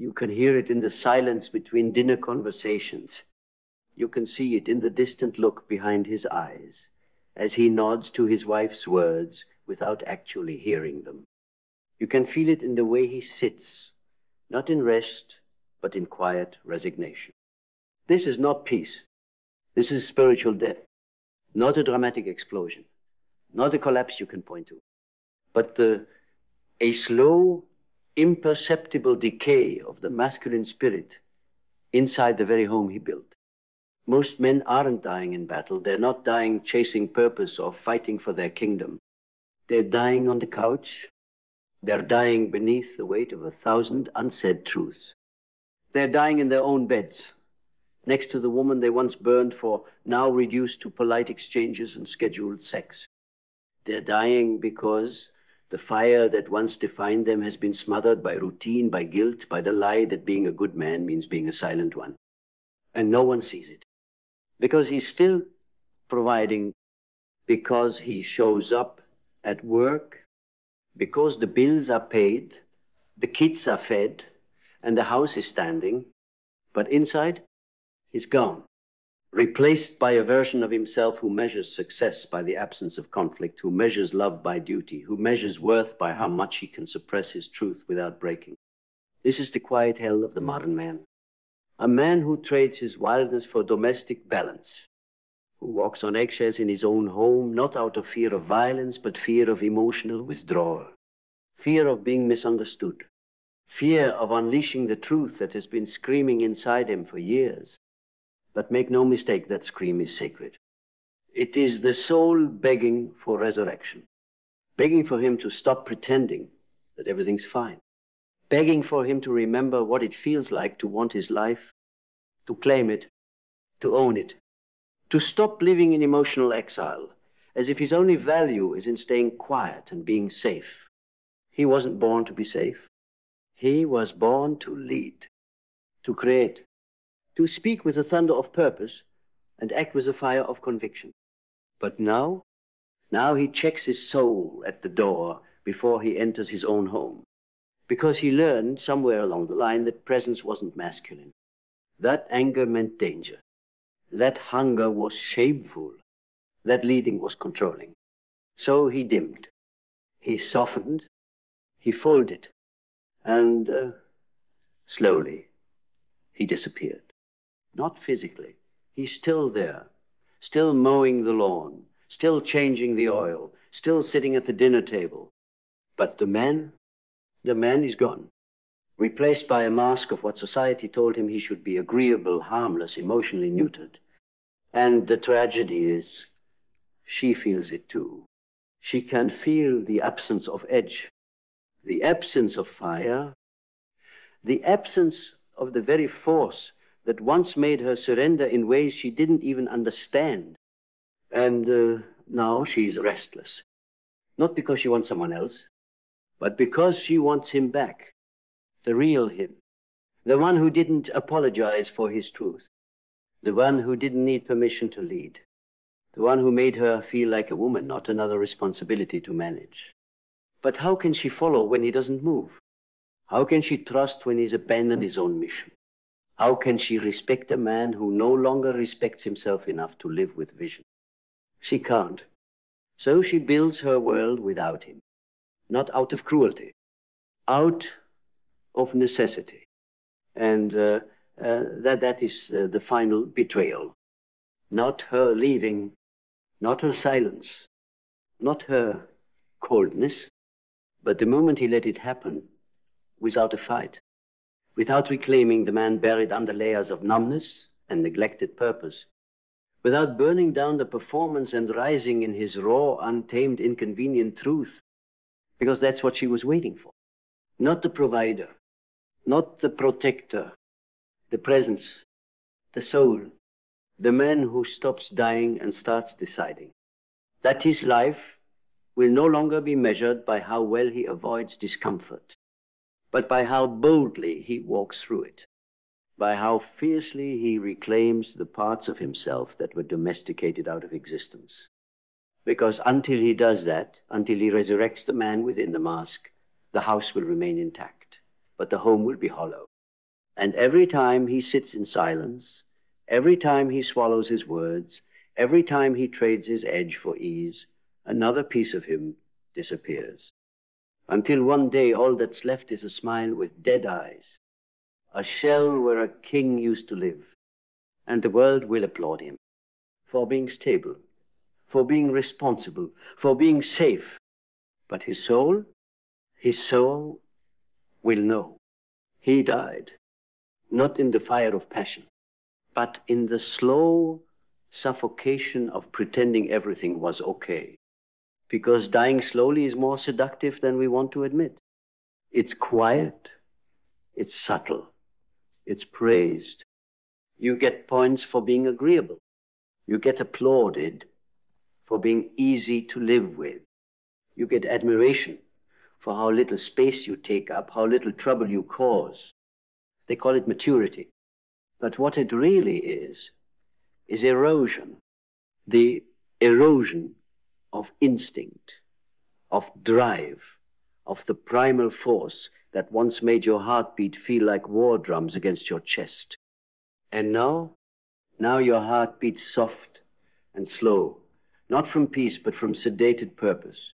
You can hear it in the silence between dinner conversations. You can see it in the distant look behind his eyes as he nods to his wife's words without actually hearing them. You can feel it in the way he sits, not in rest, but in quiet resignation. This is not peace. This is spiritual death. Not a dramatic explosion. Not a collapse you can point to. But a slow, imperceptible decay of the masculine spirit inside the very home he built. Most men aren't dying in battle. They're not dying chasing purpose or fighting for their kingdom. They're dying on the couch. They're dying beneath the weight of 1,000 unsaid truths. They're dying in their own beds, next to the woman they once burned for, now reduced to polite exchanges and scheduled sex. They're dying because the fire that once defined them has been smothered by routine, by guilt, by the lie that being a good man means being a silent one. And no one sees it. Because he's still providing, because he shows up at work, because the bills are paid, the kids are fed, and the house is standing. But inside, he's gone, replaced by a version of himself who measures success by the absence of conflict, who measures love by duty, who measures worth by how much he can suppress his truth without breaking. This is the quiet hell of the modern man. A man who trades his wildness for domestic balance, who walks on eggshells in his own home, not out of fear of violence, but fear of emotional withdrawal, fear of being misunderstood, fear of unleashing the truth that has been screaming inside him for years. But make no mistake, that scream is sacred. It is the soul begging for resurrection, begging for him to stop pretending that everything's fine, begging for him to remember what it feels like to want his life, to claim it, to own it, to stop living in emotional exile, as if his only value is in staying quiet and being safe. He wasn't born to be safe. He was born to lead, to create, to speak with the thunder of purpose and act with the fire of conviction. But now he checks his soul at the door before he enters his own home, because he learned somewhere along the line that presence wasn't masculine. That anger meant danger. That hunger was shameful. That leading was controlling. So he dimmed, he softened, he folded, and slowly he disappeared. Not physically. He's still there, still mowing the lawn, still changing the oil, still sitting at the dinner table. But the man is gone, replaced by a mask of what society told him he should be: agreeable, harmless, emotionally neutered. And the tragedy is, she feels it too. She can feel the absence of edge, the absence of fire, the absence of the very force that once made her surrender in ways she didn't even understand. And now she's restless. Not because she wants someone else, but because she wants him back. The real him. The one who didn't apologize for his truth. The one who didn't need permission to lead. The one who made her feel like a woman, not another responsibility to manage. But how can she follow when he doesn't move? How can she trust when he's abandoned his own mission? How can she respect a man who no longer respects himself enough to live with vision? She can't. So she builds her world without him. Not out of cruelty, out of necessity. And that is the final betrayal. Not her leaving, not her silence, not her coldness, but the moment he let it happen without a fight, without reclaiming the man buried under layers of numbness and neglected purpose, without burning down the performance and rising in his raw, untamed, inconvenient truth, because that's what she was waiting for. Not the provider, not the protector, the presence, the soul, the man who stops dying and starts deciding that his life will no longer be measured by how well he avoids discomfort, but by how boldly he walks through it, by how fiercely he reclaims the parts of himself that were domesticated out of existence. Because until he does that, until he resurrects the man within the mask, the house will remain intact, but the home will be hollow. And every time he sits in silence, every time he swallows his words, every time he trades his edge for ease, another piece of him disappears. Until one day all that's left is a smile with dead eyes, a shell where a king used to live. And the world will applaud him for being stable, for being responsible, for being safe. But his soul will know. He died, not in the fire of passion, but in the slow suffocation of pretending everything was okay. Because dying slowly is more seductive than we want to admit. It's quiet, it's subtle, it's praised. You get points for being agreeable. You get applauded for being easy to live with. You get admiration for how little space you take up, how little trouble you cause. They call it maturity. But what it really is erosion. The erosion of instinct, of drive, of the primal force that once made your heartbeat feel like war drums against your chest. And now your heart beats soft and slow, not from peace, but from sedated purpose.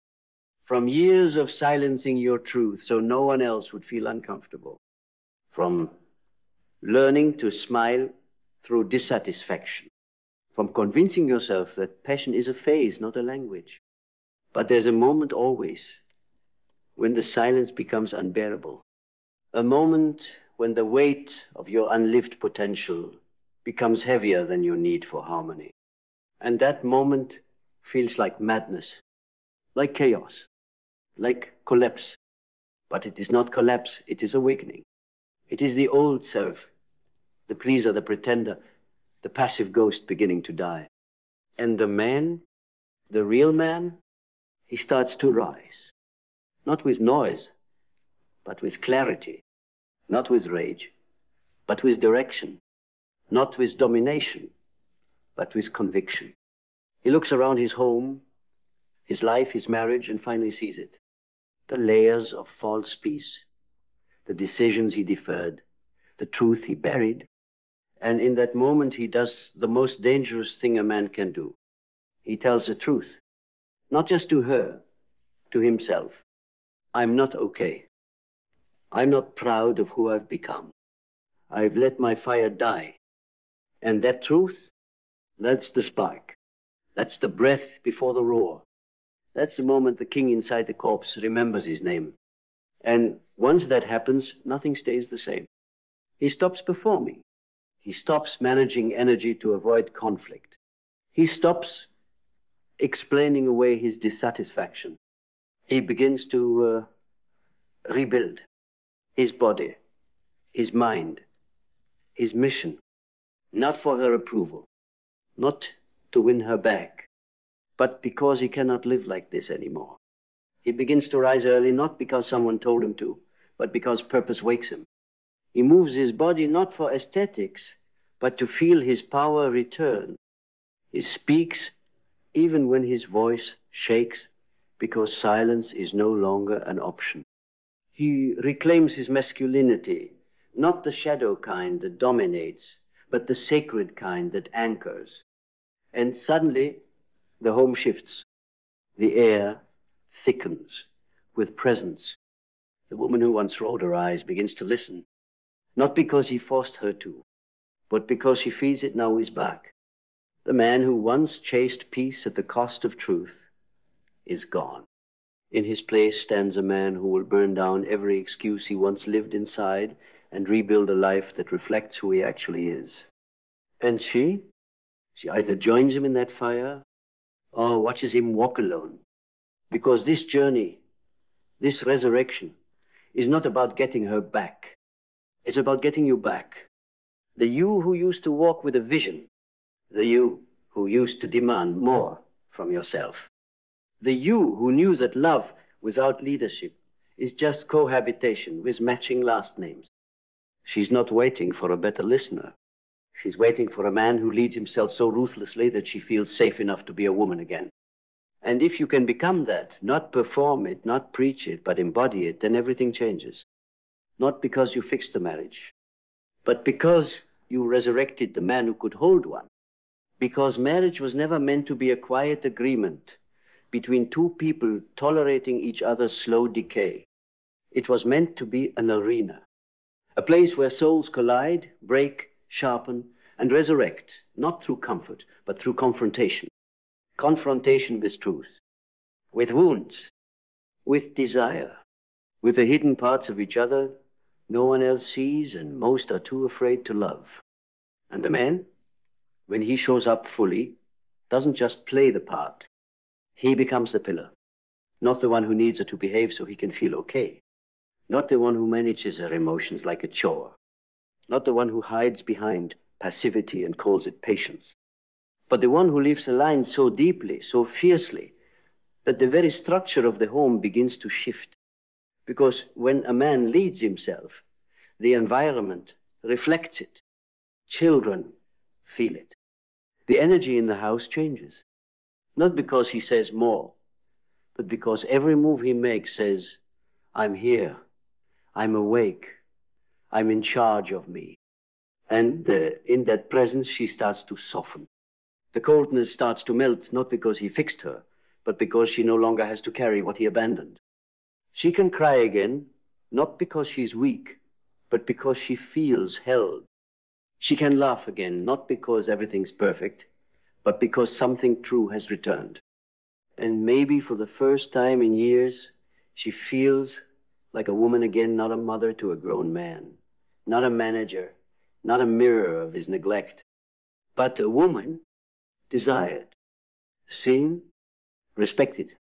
From years of silencing your truth so no one else would feel uncomfortable. From learning to smile through dissatisfaction. From convincing yourself that passion is a phase, not a language. But there's a moment always when the silence becomes unbearable. A moment when the weight of your unlived potential becomes heavier than your need for harmony. And that moment feels like madness, like chaos, like collapse. But it is not collapse, it is awakening. It is the old self, the pleaser, the pretender, the passive ghost beginning to die. And the man, the real man, he starts to rise. Not with noise, but with clarity. Not with rage, but with direction. Not with domination, but with conviction. He looks around his home, his life, his marriage, and finally sees it. The layers of false peace, the decisions he deferred, the truth he buried. And in that moment, he does the most dangerous thing a man can do. He tells the truth, not just to her, to himself. I'm not okay. I'm not proud of who I've become. I've let my fire die. And that truth, that's the spark. That's the breath before the roar. That's the moment the king inside the corpse remembers his name. And once that happens, nothing stays the same. He stops performing. He stops managing energy to avoid conflict. He stops explaining away his dissatisfaction. He begins to rebuild his body, his mind, his mission, not for her approval, not to win her back, but because he cannot live like this anymore. He begins to rise early, not because someone told him to, but because purpose wakes him. He moves his body not for aesthetics, but to feel his power return. He speaks even when his voice shakes, because silence is no longer an option. He reclaims his masculinity, not the shadow kind that dominates, but the sacred kind that anchors. And suddenly, the home shifts. The air thickens with presence. The woman who once rolled her eyes begins to listen, not because he forced her to, but because she feels it now is back. The man who once chased peace at the cost of truth is gone. In his place stands a man who will burn down every excuse he once lived inside and rebuild a life that reflects who he actually is. And she either joins him in that fire or watches him walk alone. Because this journey, this resurrection, is not about getting her back. It's about getting you back. The you who used to walk with a vision. The you who used to demand more from yourself. The you who knew that love without leadership is just cohabitation with matching last names. She's not waiting for a better listener. She's waiting for a man who leads himself so ruthlessly that she feels safe enough to be a woman again. And if you can become that, not perform it, not preach it, but embody it, then everything changes. Not because you fixed the marriage, but because you resurrected the man who could hold one. Because marriage was never meant to be a quiet agreement between two people tolerating each other's slow decay. It was meant to be an arena, a place where souls collide, break, sharpen, and resurrect, not through comfort, but through confrontation. Confrontation with truth, with wounds, with desire, with the hidden parts of each other no one else sees and most are too afraid to love. And the man, when he shows up fully, doesn't just play the part. He becomes the pillar, not the one who needs her to behave so he can feel okay, not the one who manages her emotions like a chore, not the one who hides behind passivity and calls it patience, but the one who leaves a line so deeply, so fiercely, that the very structure of the home begins to shift. Because when a man leads himself, the environment reflects it. Children feel it. The energy in the house changes. Not because he says more, but because every move he makes says, I'm here, I'm awake, I'm in charge of me. And in that presence, she starts to soften. The coldness starts to melt, not because he fixed her, but because she no longer has to carry what he abandoned. She can cry again, not because she's weak, but because she feels held. She can laugh again, not because everything's perfect, but because something true has returned. And maybe for the first time in years, she feels like a woman again, not a mother to a grown man, not a manager, not a mirror of his neglect, but a woman desired, seen, respected.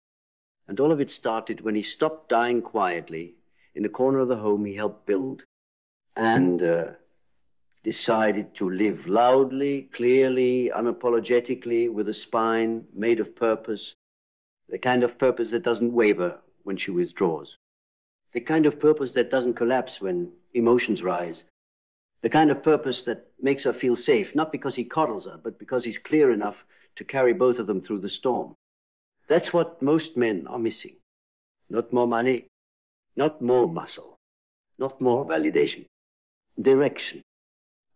And all of it started when he stopped dying quietly in the corner of the home he helped build and decided to live loudly, clearly, unapologetically, with a spine made of purpose, the kind of purpose that doesn't waver when she withdraws, the kind of purpose that doesn't collapse when emotions rise, the kind of purpose that makes her feel safe, not because he coddles her, but because he's clear enough to carry both of them through the storm. That's what most men are missing. Not more money, not more muscle, not more validation. Direction,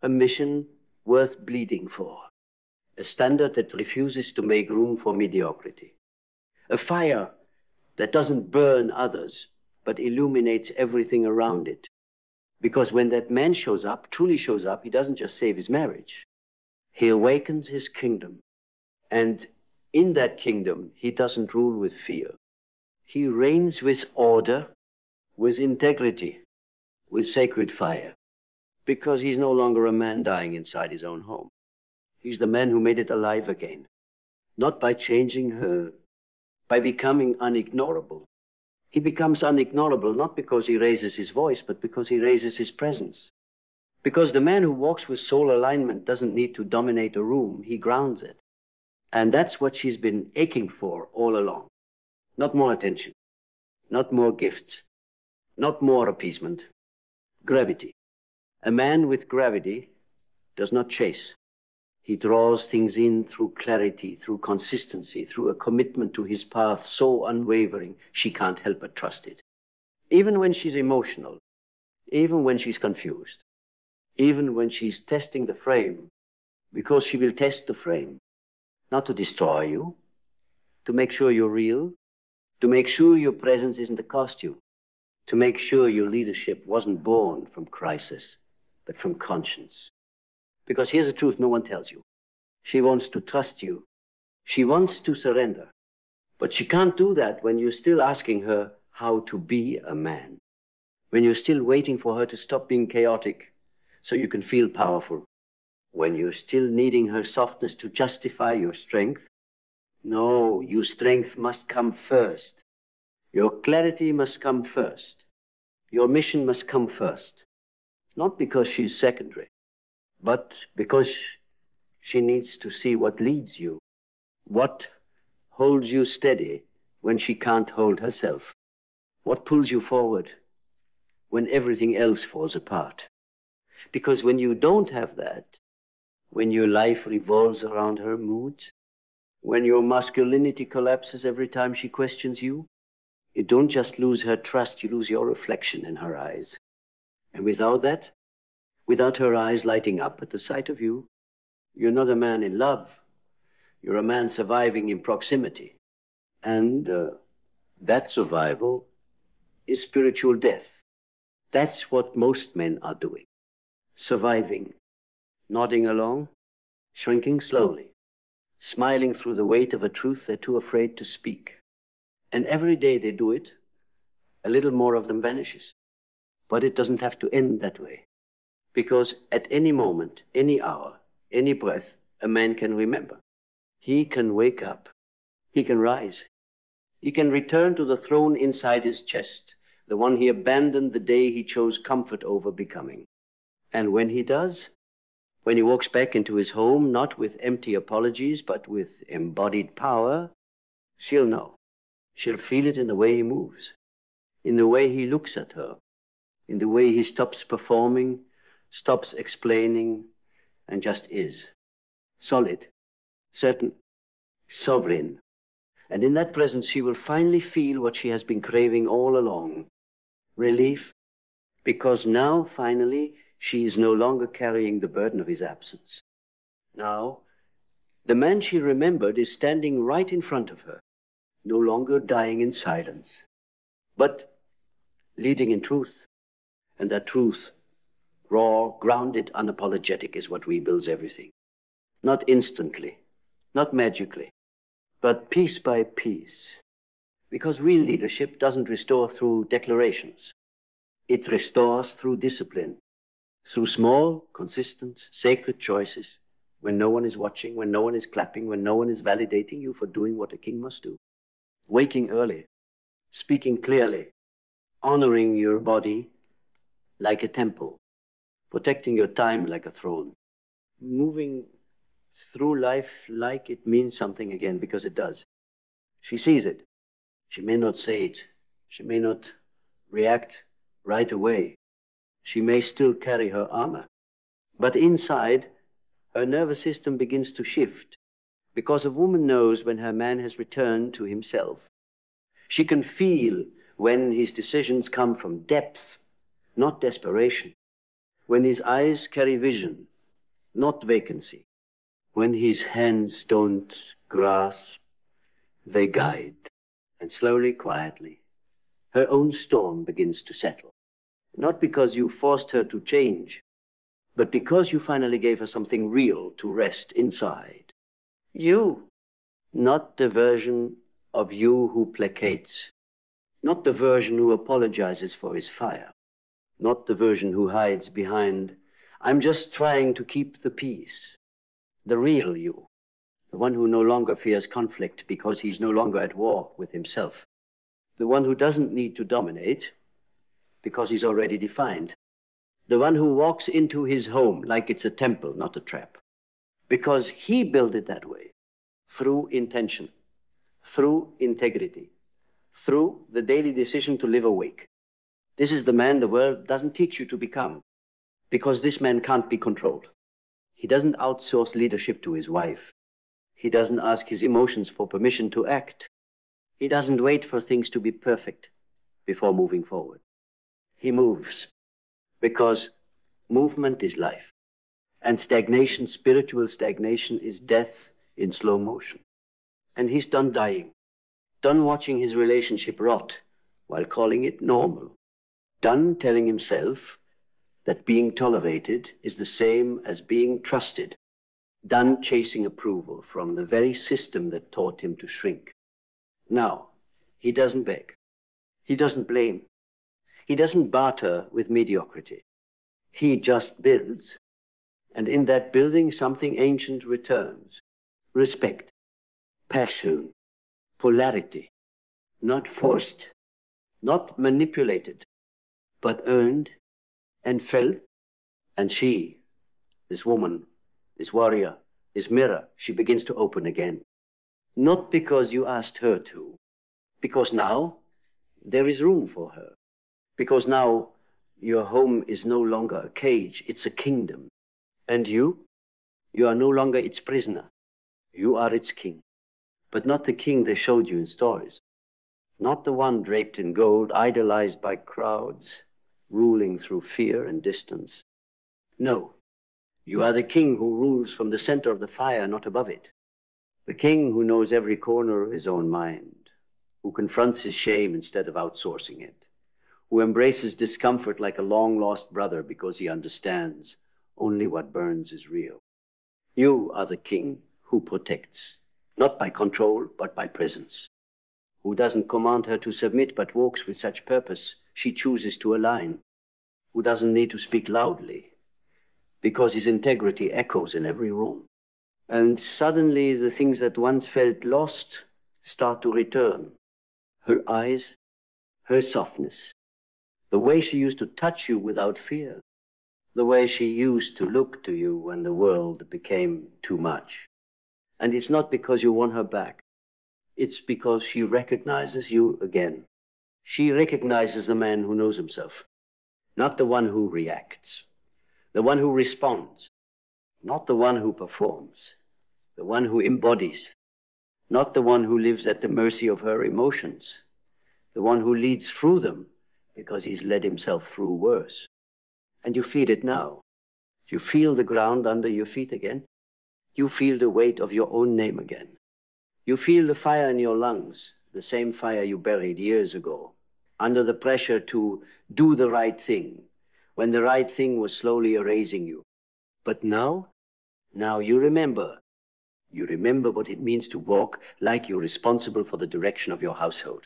a mission worth bleeding for, a standard that refuses to make room for mediocrity, a fire that doesn't burn others, but illuminates everything around it. Because when that man shows up, truly shows up, he doesn't just save his marriage. He awakens his kingdom. And in that kingdom, he doesn't rule with fear. He reigns with order, with integrity, with sacred fire. Because he's no longer a man dying inside his own home. He's the man who made it alive again. Not by changing her, by becoming unignorable. He becomes unignorable not because he raises his voice, but because he raises his presence. Because the man who walks with soul alignment doesn't need to dominate a room, he grounds it. And that's what she's been aching for all along. Not more attention, not more gifts, not more appeasement. Gravity. A man with gravity does not chase. He draws things in through clarity, through consistency, through a commitment to his path so unwavering, she can't help but trust it. Even when she's emotional, even when she's confused, even when she's testing the frame, because she will test the frame, not to destroy you, to make sure you're real, to make sure your presence isn't a costume, to make sure your leadership wasn't born from crisis, but from conscience. Because here's the truth no one tells you. She wants to trust you. She wants to surrender. But she can't do that when you're still asking her how to be a man. When you're still waiting for her to stop being chaotic so you can feel powerful. When you're still needing her softness to justify your strength. No, your strength must come first. Your clarity must come first. Your mission must come first. Not because she's secondary, but because she needs to see what leads you, what holds you steady when she can't hold herself, what pulls you forward when everything else falls apart. Because when you don't have that, when your life revolves around her moods, when your masculinity collapses every time she questions you, you don't just lose her trust, you lose your reflection in her eyes. And without that, without her eyes lighting up at the sight of you. You're not a man in love. You're a man surviving in proximity. And that survival is spiritual death. That's what most men are doing. Surviving, nodding along, shrinking slowly, smiling through the weight of a truth they're too afraid to speak. And every day they do it, a little more of them vanishes. But it doesn't have to end that way. Because at any moment, any hour, any breath, a man can remember. He can wake up. He can rise. He can return to the throne inside his chest, the one he abandoned the day he chose comfort over becoming. And when he does, when he walks back into his home, not with empty apologies, but with embodied power, she'll know. She'll feel it in the way he moves, in the way he looks at her, in the way he stops performing, stops explaining, and just is. Solid, certain, sovereign. And in that presence, she will finally feel what she has been craving all along. Relief, because now, finally, she is no longer carrying the burden of his absence. Now, the man she remembered is standing right in front of her, no longer dying in silence, but leading in truth. And that truth, raw, grounded, unapologetic, is what rebuilds everything. Not instantly, not magically, but piece by piece. Because real leadership doesn't restore through declarations. It restores through discipline, through small, consistent, sacred choices, when no one is watching, when no one is clapping, when no one is validating you for doing what a king must do. Waking early, speaking clearly, honoring your body like a temple, protecting your time like a throne, moving through life like it means something again, because it does. She sees it. She may not say it. She may not react right away. She may still carry her armor. But inside, her nervous system begins to shift, because a woman knows when her man has returned to himself. She can feel when his decisions come from depth, not desperation. When his eyes carry vision, not vacancy. When his hands don't grasp, they guide. And slowly, quietly, her own storm begins to settle. Not because you forced her to change, but because you finally gave her something real to rest inside. You, not the version of you who placates, not the version who apologizes for his fire, not the version who hides behind, I'm just trying to keep the peace. The real you, the one who no longer fears conflict because he's no longer at war with himself. The one who doesn't need to dominate because he's already defined. The one who walks into his home like it's a temple, not a trap. Because he built it that way, through intention, through integrity, through the daily decision to live awake. This is the man the world doesn't teach you to become, because this man can't be controlled. He doesn't outsource leadership to his wife. He doesn't ask his emotions for permission to act. He doesn't wait for things to be perfect before moving forward. He moves, because movement is life. And stagnation, spiritual stagnation, is death in slow motion. And he's done dying, done watching his relationship rot while calling it normal, done telling himself that being tolerated is the same as being trusted, done chasing approval from the very system that taught him to shrink. Now, he doesn't beg. He doesn't blame. He doesn't barter with mediocrity. He just builds. And in that building, something ancient returns. Respect, passion, polarity. Not forced, not manipulated, but earned and felt. And she, this woman, this warrior, this mirror, she begins to open again. Not because you asked her to, because now there is room for her. Because now your home is no longer a cage, it's a kingdom. And you are no longer its prisoner. You are its king. But not the king they showed you in stories. Not the one draped in gold, idolized by crowds, ruling through fear and distance. No, you are the king who rules from the center of the fire, not above it. The king who knows every corner of his own mind, who confronts his shame instead of outsourcing it, who embraces discomfort like a long-lost brother because he understands only what burns is real. You are the king who protects, not by control, but by presence, who doesn't command her to submit, but walks with such purpose she chooses to align, who doesn't need to speak loudly, because his integrity echoes in every room. And suddenly the things that once felt lost start to return. Her eyes, her softness, the way she used to touch you without fear, the way she used to look to you when the world became too much. And it's not because you won her back. It's because she recognizes you again. She recognizes the man who knows himself, not the one who reacts, the one who responds, not the one who performs, the one who embodies, not the one who lives at the mercy of her emotions, the one who leads through them because he's led himself through worse. And you feel it now. You feel the ground under your feet again. You feel the weight of your own name again. You feel the fire in your lungs, the same fire you buried years ago, under the pressure to do the right thing, when the right thing was slowly erasing you. But now you remember. You remember what it means to walk like you're responsible for the direction of your household.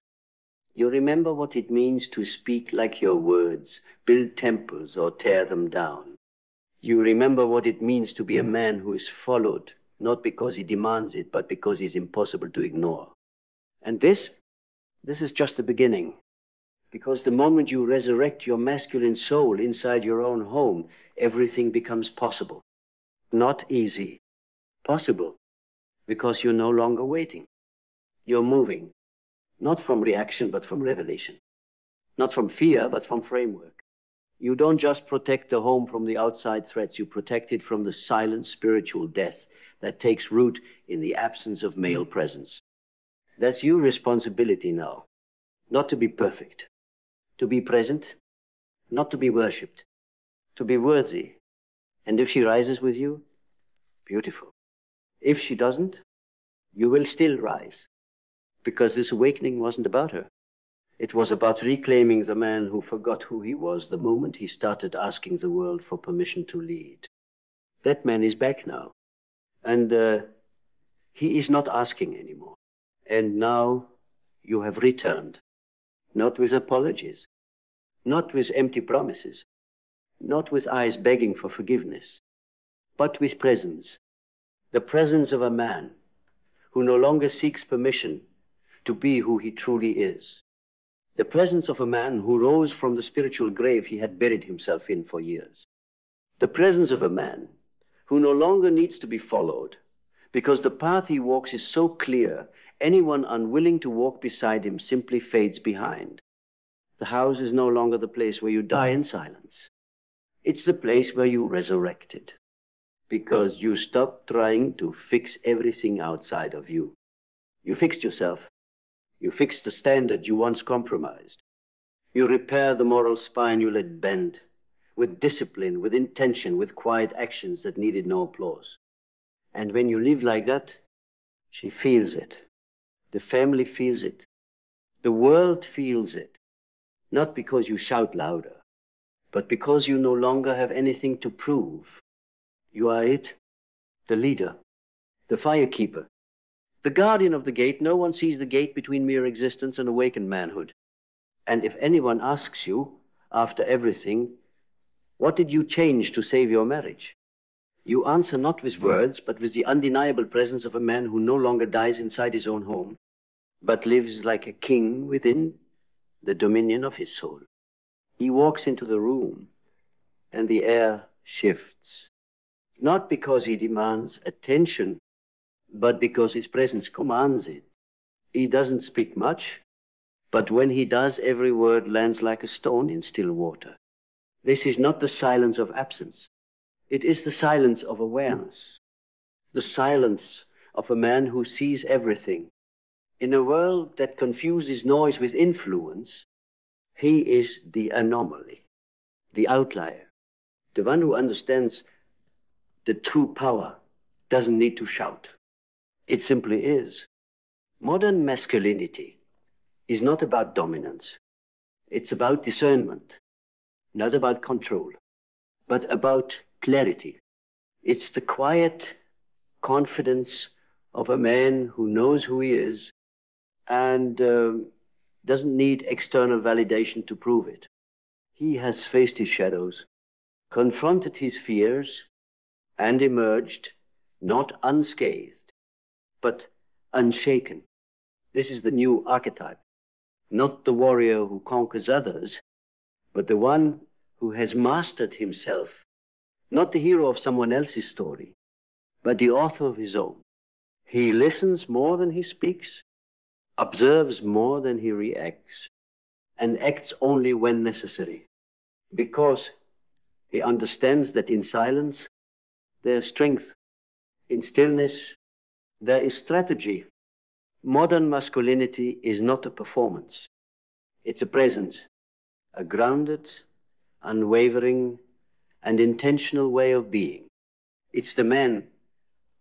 You remember what it means to speak like your words build temples or tear them down. You remember what it means to be a man who is followed, not because he demands it, but because he's impossible to ignore. And this is just the beginning. Because the moment you resurrect your masculine soul inside your own home, everything becomes possible. Not easy. Possible. Because you're no longer waiting. You're moving. Not from reaction, but from revelation. Not from fear, but from framework. You don't just protect the home from the outside threats, you protect it from the silent spiritual death that takes root in the absence of male presence. That's your responsibility now. Not to be perfect. To be present. Not to be worshipped. To be worthy. And if she rises with you, beautiful. If she doesn't, you will still rise. Because this awakening wasn't about her. It was about reclaiming the man who forgot who he was the moment he started asking the world for permission to lead. That man is back now. And he is not asking anymore. And now you have returned. Not with apologies. Not with empty promises. Not with eyes begging for forgiveness. But with presence. The presence of a man who no longer seeks permission to be who he truly is. The presence of a man who rose from the spiritual grave he had buried himself in for years. The presence of a man who no longer needs to be followed because the path he walks is so clear, anyone unwilling to walk beside him simply fades behind. The house is no longer the place where you die in silence. It's the place where you resurrected because you stopped trying to fix everything outside of you. You fixed yourself. You fixed the standard you once compromised. You repair the moral spine you let bend, with discipline, with intention, with quiet actions that needed no applause. And when you live like that, she feels it. The family feels it. The world feels it. Not because you shout louder, but because you no longer have anything to prove. You are it, the leader, the firekeeper, the guardian of the gate. No one sees the gate between mere existence and awakened manhood. And if anyone asks you, after everything, what did you change to save your marriage? You answer not with words, but with the undeniable presence of a man who no longer dies inside his own home, but lives like a king within the dominion of his soul. He walks into the room, and the air shifts. Not because he demands attention, but because his presence commands it. He doesn't speak much, but when he does, every word lands like a stone in still water. This is not the silence of absence. It is the silence of awareness. The silence of a man who sees everything. In a world that confuses noise with influence, he is the anomaly, the outlier, The one who understands the true power doesn't need to shout. It simply is. Modern masculinity is not about dominance. It's about discernment, not about control, but about clarity. It's the quiet confidence of a man who knows who he is and doesn't need external validation to prove it. He has faced his shadows, confronted his fears, and emerged not unscathed, but unshaken. This is the new archetype, not the warrior who conquers others, but the one who has mastered himself, not the hero of someone else's story, but the author of his own. He listens more than he speaks, observes more than he reacts, and acts only when necessary, because he understands that in silence there is strength, in stillness there is strategy. Modern masculinity is not a performance. It's a presence, a grounded, unwavering, and intentional way of being. It's the man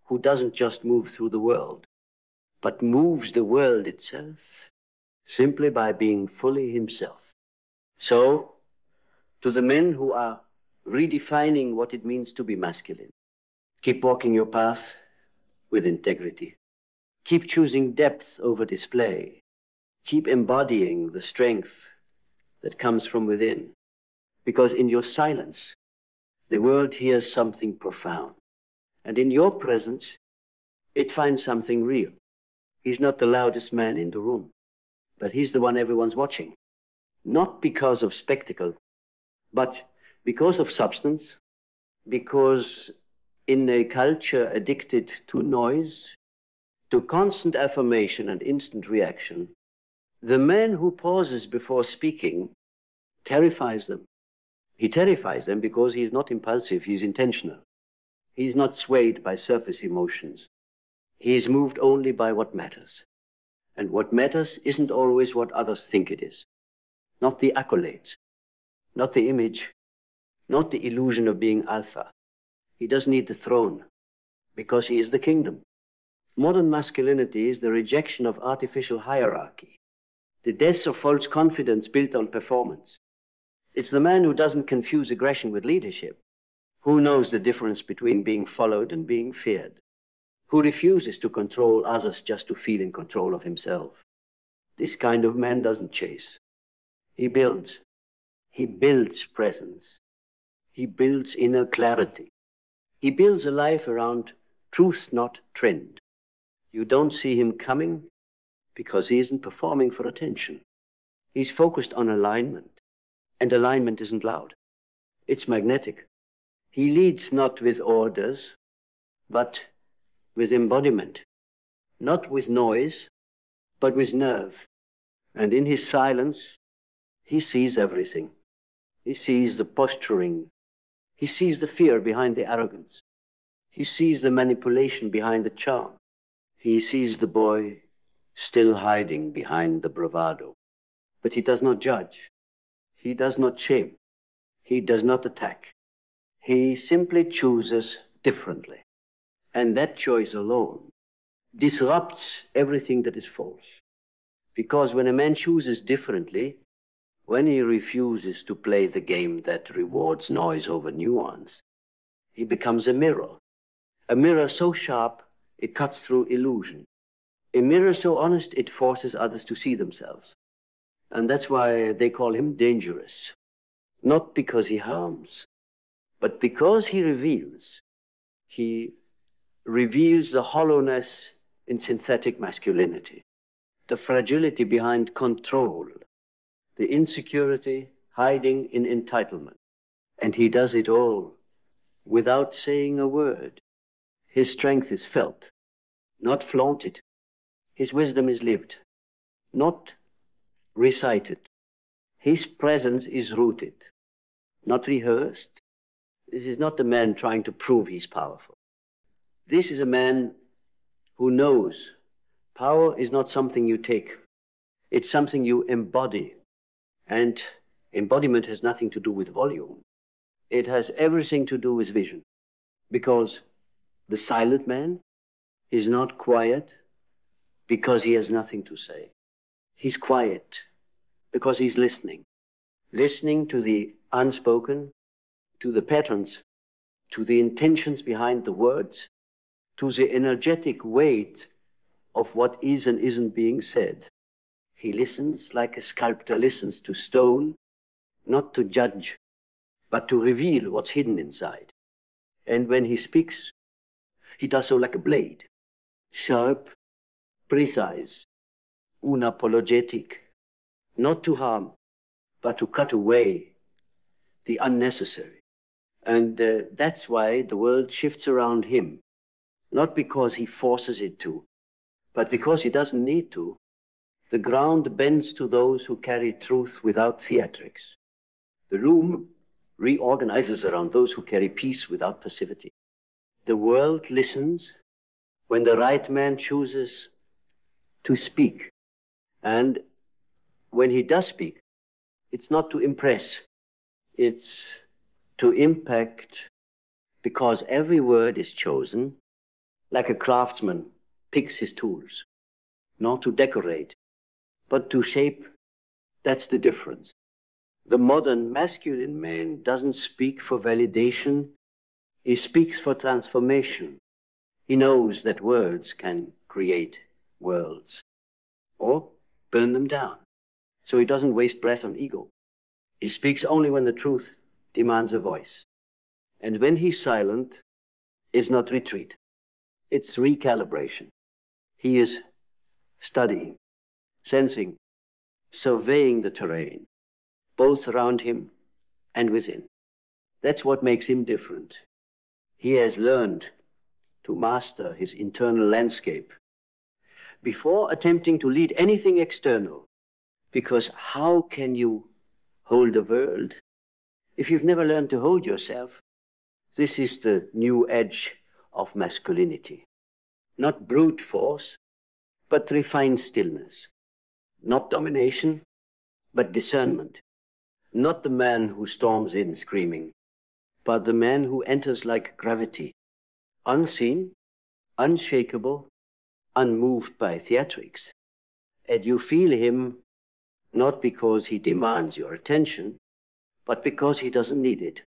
who doesn't just move through the world, but moves the world itself simply by being fully himself. So, to the men who are redefining what it means to be masculine, keep walking your path with integrity. Keep choosing depth over display. Keep embodying the strength that comes from within. Because in your silence, the world hears something profound. And in your presence, it finds something real. He's not the loudest man in the room, but he's the one everyone's watching. Not because of spectacle, but because of substance, because in a culture addicted to noise, to constant affirmation and instant reaction, the man who pauses before speaking terrifies them. He terrifies them because he's not impulsive, he's intentional. He's not swayed by surface emotions. He is moved only by what matters. And what matters isn't always what others think it is. Not the accolades, not the image, not the illusion of being alpha. He doesn't need the throne because he is the kingdom. Modern masculinity is the rejection of artificial hierarchy, the death of false confidence built on performance. It's the man who doesn't confuse aggression with leadership, who knows the difference between being followed and being feared, who refuses to control others just to feel in control of himself. This kind of man doesn't chase. He builds. He builds presence. He builds inner clarity. He builds a life around truth, not trend. You don't see him coming because he isn't performing for attention. He's focused on alignment, and alignment isn't loud. It's magnetic. He leads not with orders, but with embodiment, not with noise, but with nerve. And in his silence, he sees everything. He sees the posturing. He sees the fear behind the arrogance. He sees the manipulation behind the charm. He sees the boy still hiding behind the bravado. But he does not judge. He does not shame. He does not attack. He simply chooses differently. And that choice alone disrupts everything that is false. Because when a man chooses differently, when he refuses to play the game that rewards noise over nuance, he becomes a mirror so sharp it cuts through illusion, a mirror so honest it forces others to see themselves. And that's why they call him dangerous, not because he harms, but because he reveals. He reveals the hollowness in synthetic masculinity, the fragility behind control, the insecurity hiding in entitlement. And he does it all without saying a word. His strength is felt, not flaunted. His wisdom is lived, not recited. His presence is rooted, not rehearsed. This is not the man trying to prove he's powerful. This is a man who knows power is not something you take. It's something you embody. And embodiment has nothing to do with volume. It has everything to do with vision. Because the silent man is not quiet because he has nothing to say. He's quiet because he's listening. Listening to the unspoken, to the patterns, to the intentions behind the words, to the energetic weight of what is and isn't being said. He listens like a sculptor listens to stone, not to judge, but to reveal what's hidden inside. And when he speaks, he does so like a blade, sharp, precise, unapologetic, not to harm, but to cut away the unnecessary. And that's why the world shifts around him, not because he forces it to, but because he doesn't need to. The ground bends to those who carry truth without theatrics. The room reorganizes around those who carry peace without passivity. The world listens when the right man chooses to speak. And when he does speak, it's not to impress, it's to impact, because every word is chosen like a craftsman picks his tools, not to decorate, but to shape. That's the difference. The modern masculine man doesn't speak for validation, he speaks for transformation. He knows that words can create worlds or burn them down. So he doesn't waste breath on ego. He speaks only when the truth demands a voice. And when he's silent, it's not retreat, it's recalibration. He is studying, sensing, surveying the terrain, both around him and within. That's what makes him different. He has learned to master his internal landscape before attempting to lead anything external. Because how can you hold the world if you've never learned to hold yourself? This is the new edge of masculinity. Not brute force, but refined stillness. Not domination, but discernment. Not the man who storms in screaming, but the man who enters like gravity, unseen, unshakable, unmoved by theatrics. And you feel him not because he demands your attention, but because he doesn't need it.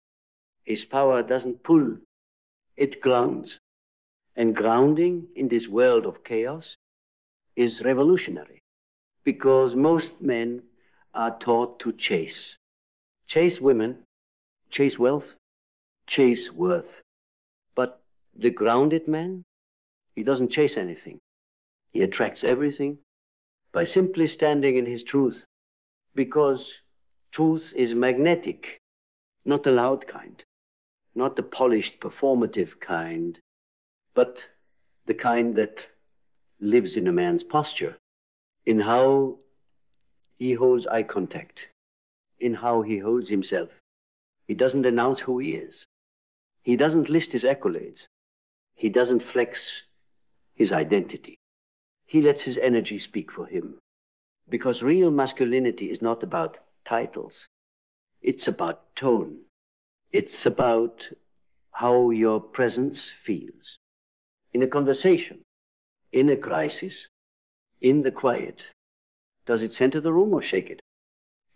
His power doesn't pull, it grounds. And grounding in this world of chaos is revolutionary, because most men are taught to chase. Chase women, chase wealth, chase worth. But the grounded man, he doesn't chase anything. He attracts everything by simply standing in his truth, because truth is magnetic, not the loud kind, not the polished, performative kind, but the kind that lives in a man's posture, in how he holds eye contact, in how he holds himself. He doesn't announce who he is. He doesn't list his accolades. He doesn't flex his identity. He lets his energy speak for him. Because real masculinity is not about titles. It's about tone. It's about how your presence feels. In a conversation, in a crisis, in the quiet, does it center the room or shake it?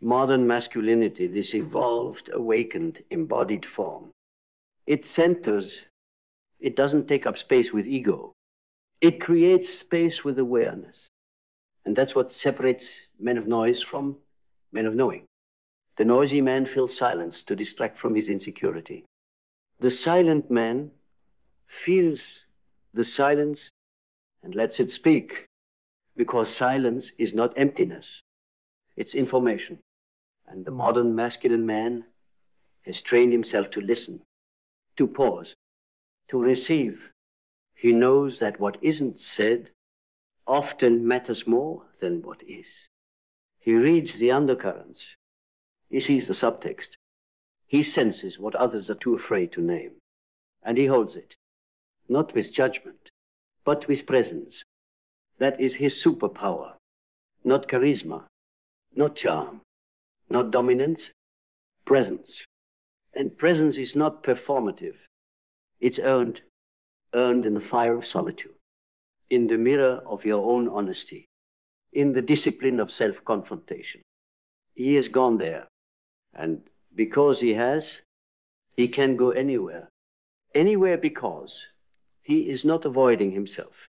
Modern masculinity, this evolved, awakened, embodied form, it centers, it doesn't take up space with ego. It creates space with awareness. And that's what separates men of noise from men of knowing. The noisy man fills silence to distract from his insecurity. The silent man feels the silence and lets it speak, because silence is not emptiness, it's information. And the modern masculine man has trained himself to listen, to pause, to receive. He knows that what isn't said often matters more than what is. He reads the undercurrents. He sees the subtext. He senses what others are too afraid to name. And he holds it, not with judgment, but with presence. That is his superpower, not charisma, not charm, not dominance, presence. And presence is not performative. It's earned in the fire of solitude, in the mirror of your own honesty, in the discipline of self-confrontation. He has gone there. And because he has, he can go anywhere. Anywhere because he is not avoiding himself.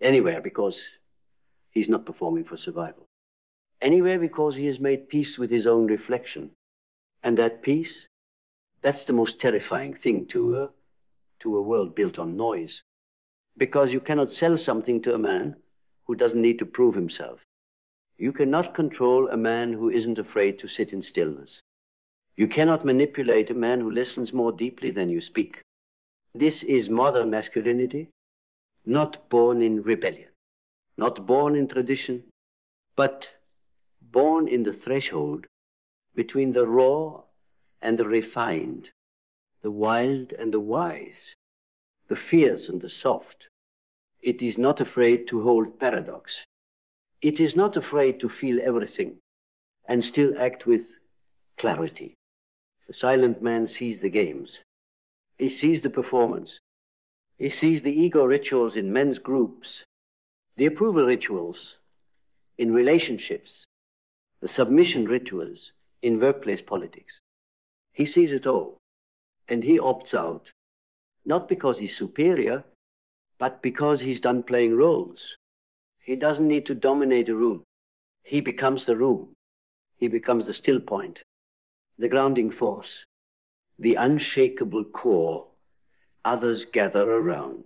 Anywhere because he's not performing for survival. Anywhere because he has made peace with his own reflection. And that peace, that's the most terrifying thing to a world built on noise. Because you cannot sell something to a man who doesn't need to prove himself. You cannot control a man who isn't afraid to sit in stillness. You cannot manipulate a man who listens more deeply than you speak. This is modern masculinity, not born in rebellion, not born in tradition, but born in the threshold between the raw and the refined, the wild and the wise, the fierce and the soft. It is not afraid to hold paradox. It is not afraid to feel everything and still act with clarity. The silent man sees the games. He sees the performance. He sees the ego rituals in men's groups, the approval rituals in relationships, the submission rituals in workplace politics. He sees it all, and he opts out, not because he's superior, but because he's done playing roles. He doesn't need to dominate a room. He becomes the room. He becomes the still point, the grounding force, the unshakable core others gather around,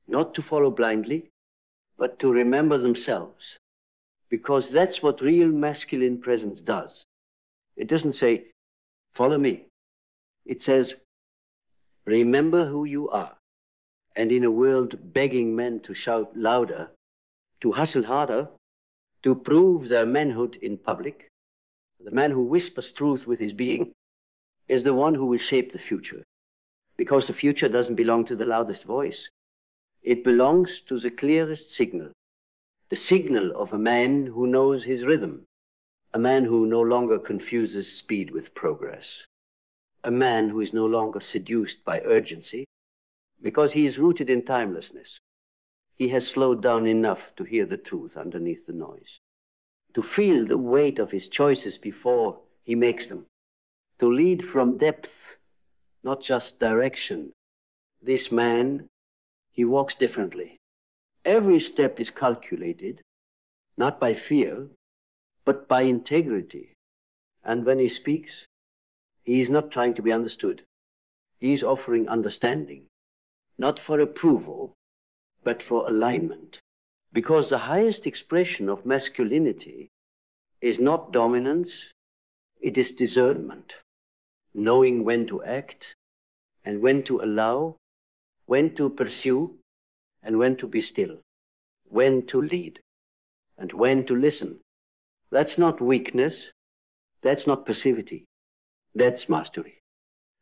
not to follow blindly, but to remember themselves, because that's what real masculine presence does. It doesn't say, follow me. It says, remember who you are. And in a world begging men to shout louder, to hustle harder, to prove their manhood in public, the man who whispers truth with his being is the one who will shape the future. Because the future doesn't belong to the loudest voice. It belongs to the clearest signal. The signal of a man who knows his rhythm. A man who no longer confuses speed with progress. A man who is no longer seduced by urgency because he is rooted in timelessness. He has slowed down enough to hear the truth underneath the noise. To feel the weight of his choices before he makes them. To lead from depth, not just direction. This man, he walks differently. Every step is calculated, not by fear, but by integrity. And when he speaks, he is not trying to be understood. He is offering understanding, not for approval, but for alignment. Because the highest expression of masculinity is not dominance, it is discernment. Knowing when to act and when to allow, when to pursue and when to be still, when to lead and when to listen. That's not weakness, that's not passivity, that's mastery.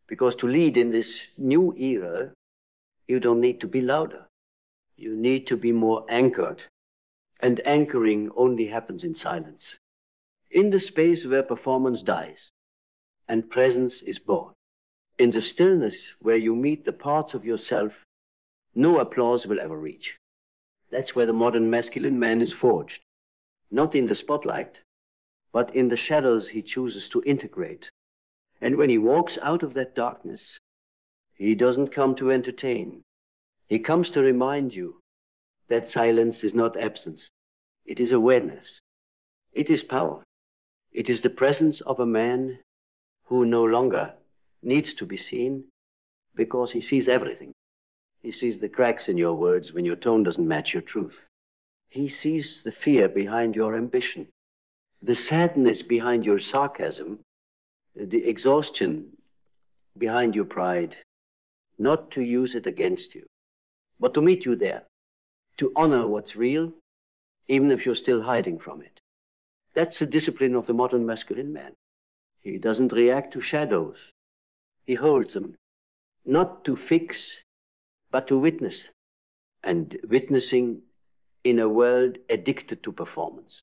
Because to lead in this new era, you don't need to be louder. You need to be more anchored. And anchoring only happens in silence. In the space where performance dies and presence is born. In the stillness where you meet the parts of yourself no applause will ever reach. That's where the modern masculine man is forged. Not in the spotlight, but in the shadows he chooses to integrate. And when he walks out of that darkness, he doesn't come to entertain. He comes to remind you that silence is not absence. It is awareness. It is power. It is the presence of a man who no longer needs to be seen because he sees everything. He sees the cracks in your words when your tone doesn't match your truth. He sees the fear behind your ambition, the sadness behind your sarcasm, the exhaustion behind your pride, not to use it against you, but to meet you there, to honor what's real, even if you're still hiding from it. That's the discipline of the modern masculine man. He doesn't react to shadows. He holds them, not to fix, but to witness. And witnessing in a world addicted to performance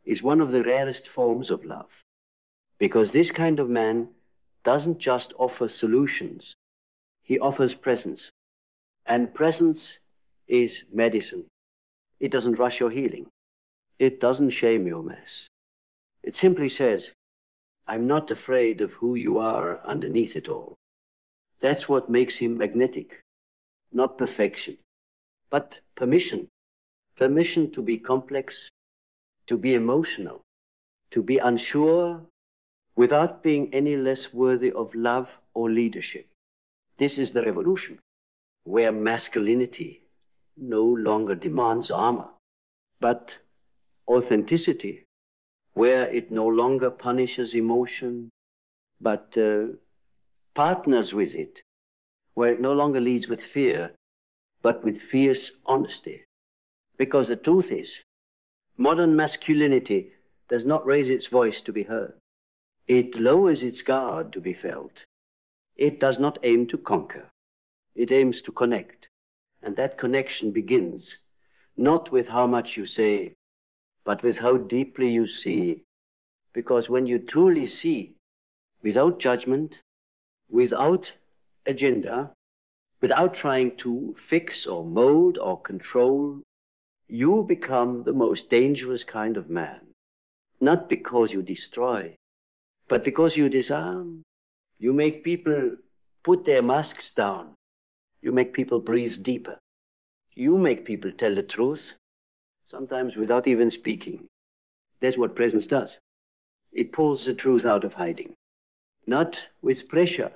is one of the rarest forms of love. Because this kind of man doesn't just offer solutions. He offers presence. And presence is medicine. It doesn't rush your healing. It doesn't shame your mess. It simply says, I'm not afraid of who you are underneath it all. That's what makes him magnetic. Not perfection, but permission. Permission to be complex, to be emotional, to be unsure, without being any less worthy of love or leadership. This is the revolution, where masculinity no longer demands armor, but authenticity, where it no longer punishes emotion, but partners with it, where it no longer leads with fear, but with fierce honesty. Because the truth is, modern masculinity does not raise its voice to be heard. It lowers its guard to be felt. It does not aim to conquer. It aims to connect. And that connection begins not with how much you say, but with how deeply you see. Because when you truly see, without judgment, without agenda, without trying to fix or mold or control, you become the most dangerous kind of man. Not because you destroy, but because you disarm. You make people put their masks down. You make people breathe deeper. You make people tell the truth, sometimes without even speaking. That's what presence does. It pulls the truth out of hiding. Not with pressure,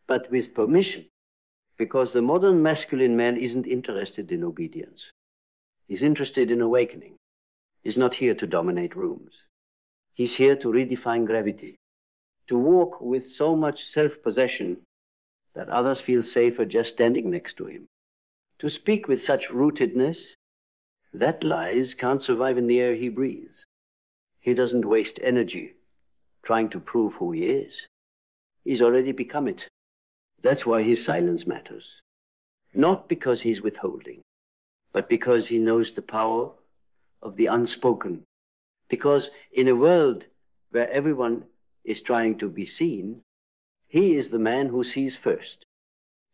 but with permission. Because the modern masculine man isn't interested in obedience. He's interested in awakening. He's not here to dominate rooms. He's here to redefine gravity, to walk with so much self-possession that others feel safer just standing next to him, to speak with such rootedness that lies can't survive in the air he breathes. He doesn't waste energy trying to prove who he is. He's already become it. That's why his silence matters. Not because he's withholding, but because he knows the power of the unspoken. Because in a world where everyone is trying to be seen, he is the man who sees first.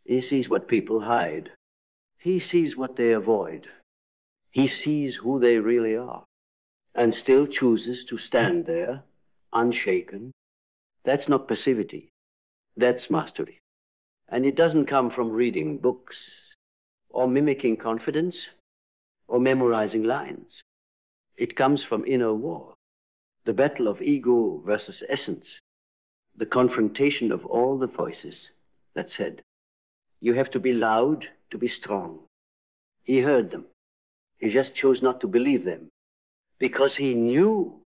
He sees what people hide. He sees what they avoid. He sees who they really are, and still chooses to stand there, unshaken. That's not passivity. That's mastery. And it doesn't come from reading books, or mimicking confidence, or memorizing lines. It comes from inner war, the battle of ego versus essence, the confrontation of all the voices that said, you have to be loud to be strong. He heard them. He just chose not to believe them, because he knew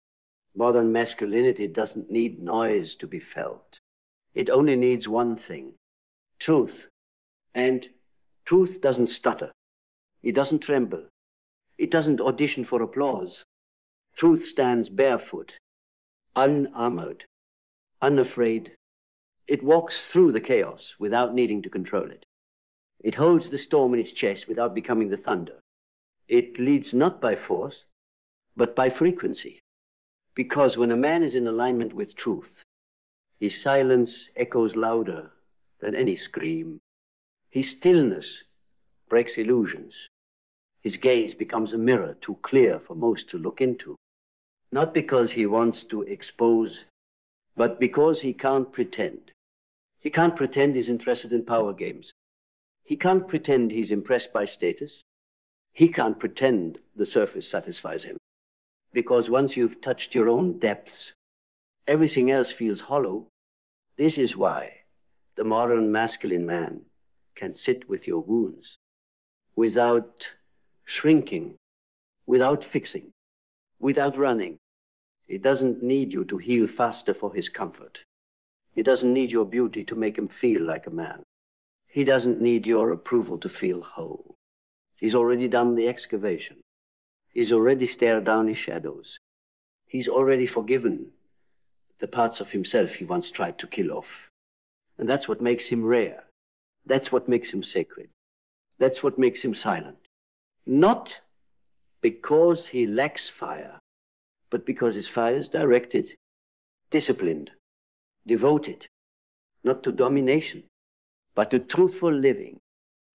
modern masculinity doesn't need noise to be felt. It only needs one thing, truth. And truth doesn't stutter. It doesn't tremble. It doesn't audition for applause. Truth stands barefoot, unarmored, unafraid. It walks through the chaos without needing to control it. It holds the storm in its chest without becoming the thunder. It leads not by force, but by frequency. Because when a man is in alignment with truth, his silence echoes louder than any scream. His stillness breaks illusions. His gaze becomes a mirror too clear for most to look into. Not because he wants to expose, but because he can't pretend. He can't pretend he's interested in power games. He can't pretend he's impressed by status. He can't pretend the surface satisfies him. Because once you've touched your own depths, everything else feels hollow. This is why the modern masculine man can sit with your wounds without shrinking, without fixing, without running. He doesn't need you to heal faster for his comfort. He doesn't need your beauty to make him feel like a man. He doesn't need your approval to feel whole. He's already done the excavation. He's already stared down his shadows. He's already forgiven the parts of himself he once tried to kill off. And that's what makes him rare. That's what makes him sacred. That's what makes him silent. Not because he lacks fire, but because his fire is directed, disciplined, devoted. not to domination, but to truthful living.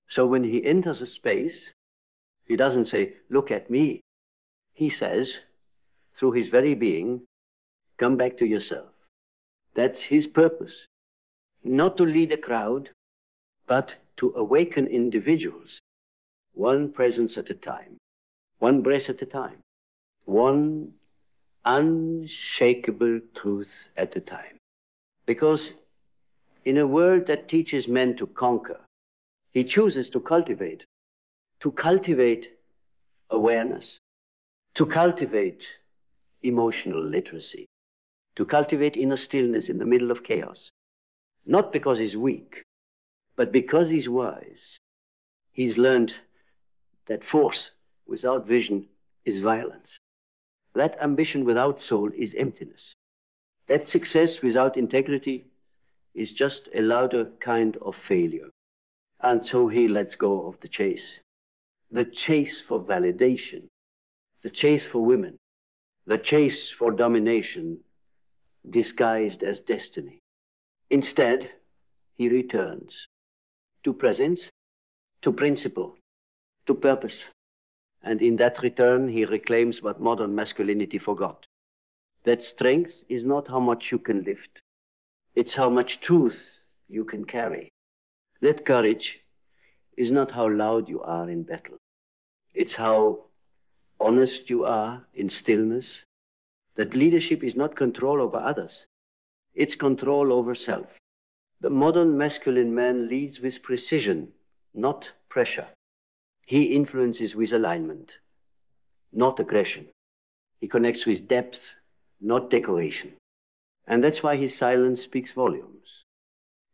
So when he enters a space, he doesn't say, look at me. He says, through his very being, come back to yourself. That's his purpose. Not to lead a crowd, but to awaken individuals, one presence at a time, one breath at a time, one unshakable truth at a time. Because in a world that teaches men to conquer, he chooses to cultivate awareness, to cultivate emotional literacy, to cultivate inner stillness in the middle of chaos. Not because he's weak, but because he's wise. He's learned that force without vision is violence. That ambition without soul is emptiness. That success without integrity is just a louder kind of failure. And so he lets go of the chase for validation, the chase for women, the chase for domination disguised as destiny. Instead, he returns to presence, to principle, to purpose. And in that return, he reclaims what modern masculinity forgot. That strength is not how much you can lift. It's how much truth you can carry. That courage is not how loud you are in battle. It's how honest you are in stillness. That leadership is not control over others. It's control over self. The modern masculine man leads with precision, not pressure. He influences with alignment, not aggression. He connects with depth, not decoration. And that's why his silence speaks volumes.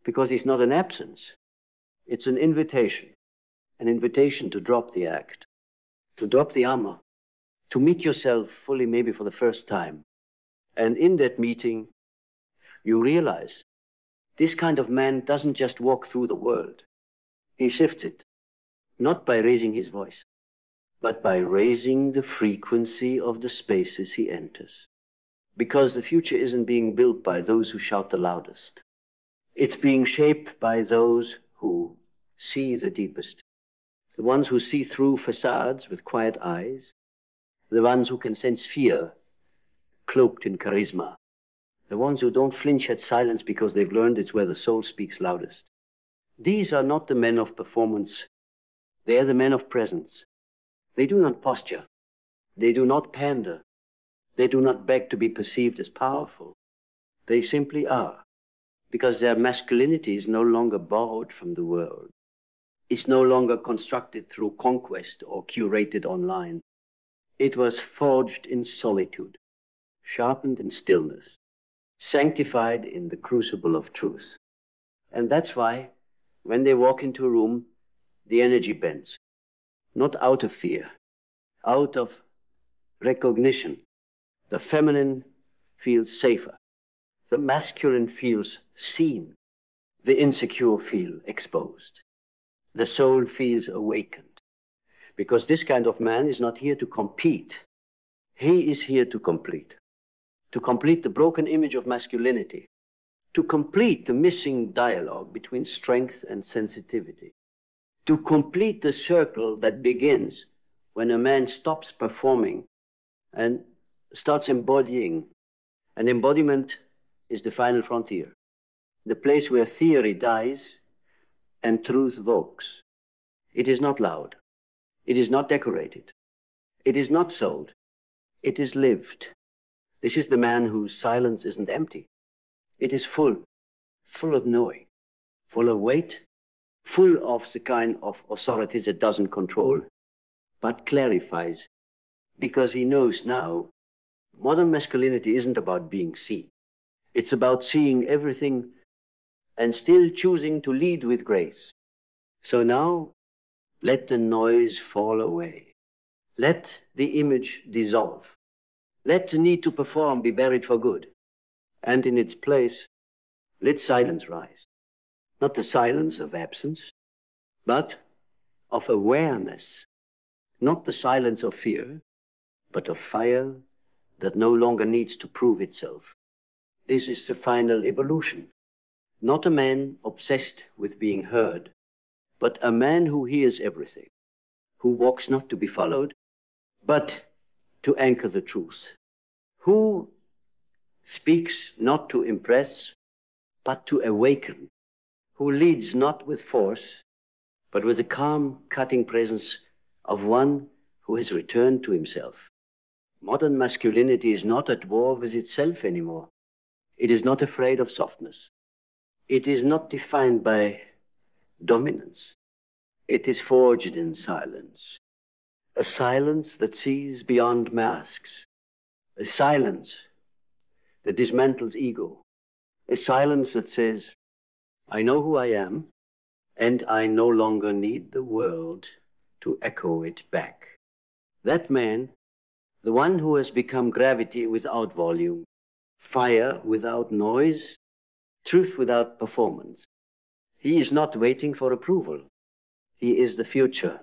Because it's not an absence. It's an invitation to drop the act, to drop the armor, to meet yourself fully, maybe for the first time. And in that meeting, you realize this kind of man doesn't just walk through the world. He shifts it, not by raising his voice, but by raising the frequency of the spaces he enters. Because the future isn't being built by those who shout the loudest. It's being shaped by those who see the deepest. The ones who see through facades with quiet eyes. The ones who can sense fear cloaked in charisma. The ones who don't flinch at silence because they've learned it's where the soul speaks loudest. These are not the men of performance. They are the men of presence. They do not posture. They do not pander. They do not beg to be perceived as powerful. They simply are, because their masculinity is no longer borrowed from the world. It's no longer constructed through conquest or curated online. It was forged in solitude, sharpened in stillness, sanctified in the crucible of truth. And that's why, when they walk into a room, the energy bends, not out of fear, out of recognition. The feminine feels safer. The masculine feels seen. The insecure feel exposed. The soul feels awakened. Because this kind of man is not here to compete. He is here to complete the broken image of masculinity, to complete the missing dialogue between strength and sensitivity, to complete the circle that begins when a man stops performing and starts embodying. And embodiment is the final frontier, the place where theory dies and truth vokes. It is not loud. It is not decorated. It is not sold. It is lived. This is the man whose silence isn't empty. It is full of knowing, full of weight, full of the kind of authority that doesn't control, but clarifies, because he knows now modern masculinity isn't about being seen. It's about seeing everything and still choosing to lead with grace. So now, let the noise fall away. Let the image dissolve. Let the need to perform be buried for good. And in its place, let silence rise. Not the silence of absence, but of awareness. Not the silence of fear, but of fire that no longer needs to prove itself. This is the final evolution. Not a man obsessed with being heard, but a man who hears everything, who walks not to be followed, but to anchor the truth, who speaks not to impress, but to awaken, who leads not with force, but with the calm, cutting presence of one who has returned to himself. Modern masculinity is not at war with itself anymore. It is not afraid of softness. It is not defined by dominance. It is forged in silence. A silence that sees beyond masks. A silence that dismantles ego. A silence that says, I know who I am, and I no longer need the world to echo it back. That man, the one who has become gravity without volume, fire without noise, truth without performance, he is not waiting for approval. He is the future.